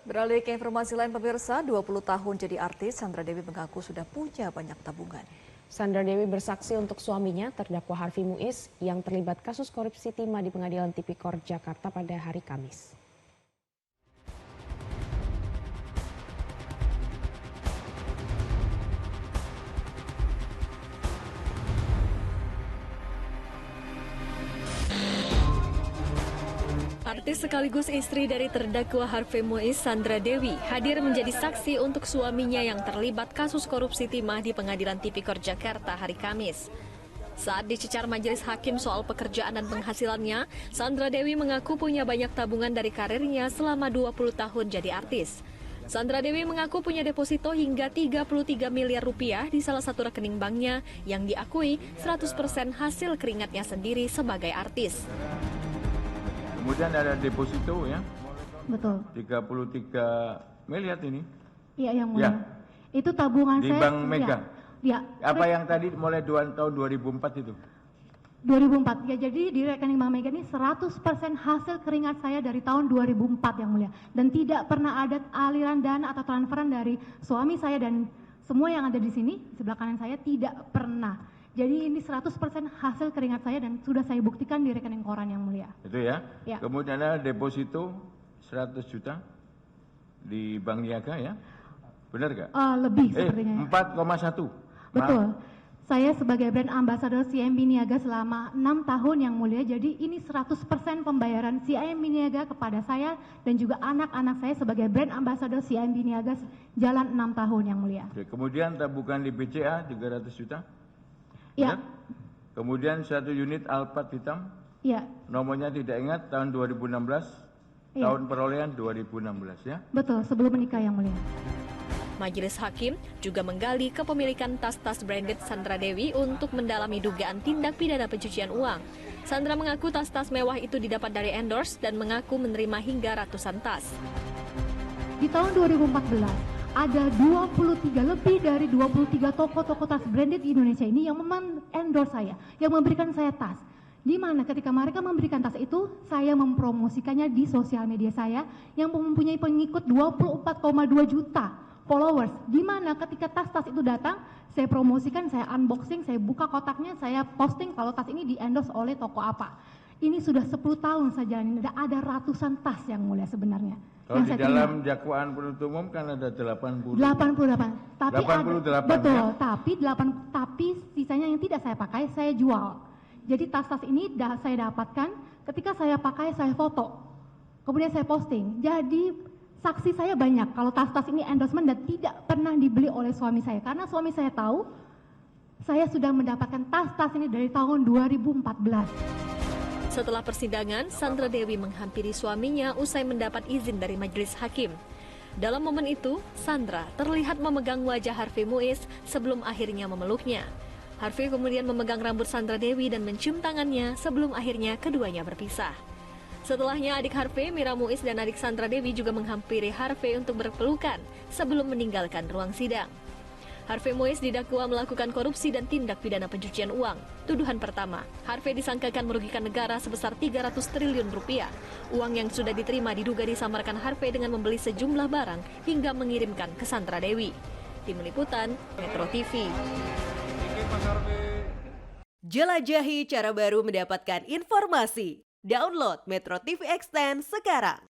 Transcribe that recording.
Beralih ke informasi lain pemirsa, 20 tahun jadi artis, Sandra Dewi mengaku sudah punya banyak tabungan. Sandra Dewi bersaksi untuk suaminya, terdakwa Harvey Muiz, yang terlibat kasus korupsi timah di Pengadilan Tipikor Jakarta pada hari Kamis. Artis sekaligus istri dari terdakwa Harvey Muiz, Sandra Dewi, hadir menjadi saksi untuk suaminya yang terlibat kasus korupsi timah di Pengadilan Tipikor Jakarta hari Kamis. Saat dicecar majelis hakim soal pekerjaan dan penghasilannya, Sandra Dewi mengaku punya banyak tabungan dari karirnya selama 20 tahun jadi artis. Sandra Dewi mengaku punya deposito hingga 33 miliar rupiah di salah satu rekening banknya yang diakui 100% hasil keringatnya sendiri sebagai artis. Kemudian ada deposito ya. Betul. 33 miliar ini. Iya yang mulia. Ya. Itu tabungan Di saya. Bank Mega. Ya. Apa yang tadi mulai tahun 2004 itu? 2004. Ya, jadi di rekening Bank Mega ini 100% hasil keringat saya dari tahun 2004 yang mulia. Dan tidak pernah ada aliran dana atau transferan dari suami saya dan semua yang ada di sini, sebelah kanan saya tidak pernah. Jadi ini 100% hasil keringat saya dan sudah saya buktikan di rekening koran yang mulia. Itu ya. Ya. Kemudian ada deposito 100 juta di Bank Niaga ya. Benar gak? Lebih sepertinya. 4,1. Betul. Saya sebagai brand ambassador CIMB Niaga selama 6 tahun yang mulia. Jadi ini 100% pembayaran CIMB Niaga kepada saya dan juga anak-anak saya sebagai brand ambassador CIMB Niaga jalan 6 tahun yang mulia. Oke, kemudian tabungan di BCA 300 juta. Ya. Benar? Kemudian 1 unit Alphard hitam. Ya. Nomornya tidak ingat tahun 2016. Ya. Tahun perolehan 2016 ya. Betul, sebelum menikah yang mulia. Majelis hakim juga menggali kepemilikan tas-tas branded Sandra Dewi untuk mendalami dugaan tindak pidana pencucian uang. Sandra mengaku tas-tas mewah itu didapat dari endorse dan mengaku menerima hingga ratusan tas. Di tahun 2014 ada 23 lebih dari 23 toko-toko tas branded di Indonesia ini yang endorse saya, yang memberikan saya tas. Di mana ketika mereka memberikan tas itu, saya mempromosikannya di sosial media saya yang mempunyai pengikut 24,2 juta followers. Di mana ketika tas-tas itu datang, saya promosikan, saya unboxing, saya buka kotaknya, saya posting kalau tas ini di-endorse oleh toko apa. Ini sudah 10 tahun saja, ada ratusan tas yang mulia sebenarnya. Kalau di dalam terima. dakwaan penuntut umum kan ada 80. 88. Tapi 88 betul, ya? tapi sisanya yang tidak saya pakai saya jual. Jadi tas-tas ini saya dapatkan ketika saya pakai saya foto. Kemudian saya posting. Jadi saksi saya banyak kalau tas-tas ini endorsement dan tidak pernah dibeli oleh suami saya. Karena suami saya tahu saya sudah mendapatkan tas-tas ini dari tahun 2014. Setelah persidangan, Sandra Dewi menghampiri suaminya usai mendapat izin dari majelis hakim. Dalam momen itu, Sandra terlihat memegang wajah Harvey Muiz sebelum akhirnya memeluknya. Harvey kemudian memegang rambut Sandra Dewi dan mencium tangannya sebelum akhirnya keduanya berpisah. Setelahnya adik Harvey, Mira Muiz dan adik Sandra Dewi juga menghampiri Harvey untuk berpelukan sebelum meninggalkan ruang sidang. Harvey Muiz didakwa melakukan korupsi dan tindak pidana pencucian uang. Tuduhan pertama, Harvey disangkakan merugikan negara sebesar 300 triliun rupiah. Uang yang sudah diterima diduga disamarkan Harvey dengan membeli sejumlah barang hingga mengirimkan ke Sandra Dewi. Tim Liputan, Metro TV. Jelajahi cara baru mendapatkan informasi. Download Metro TV Extend sekarang.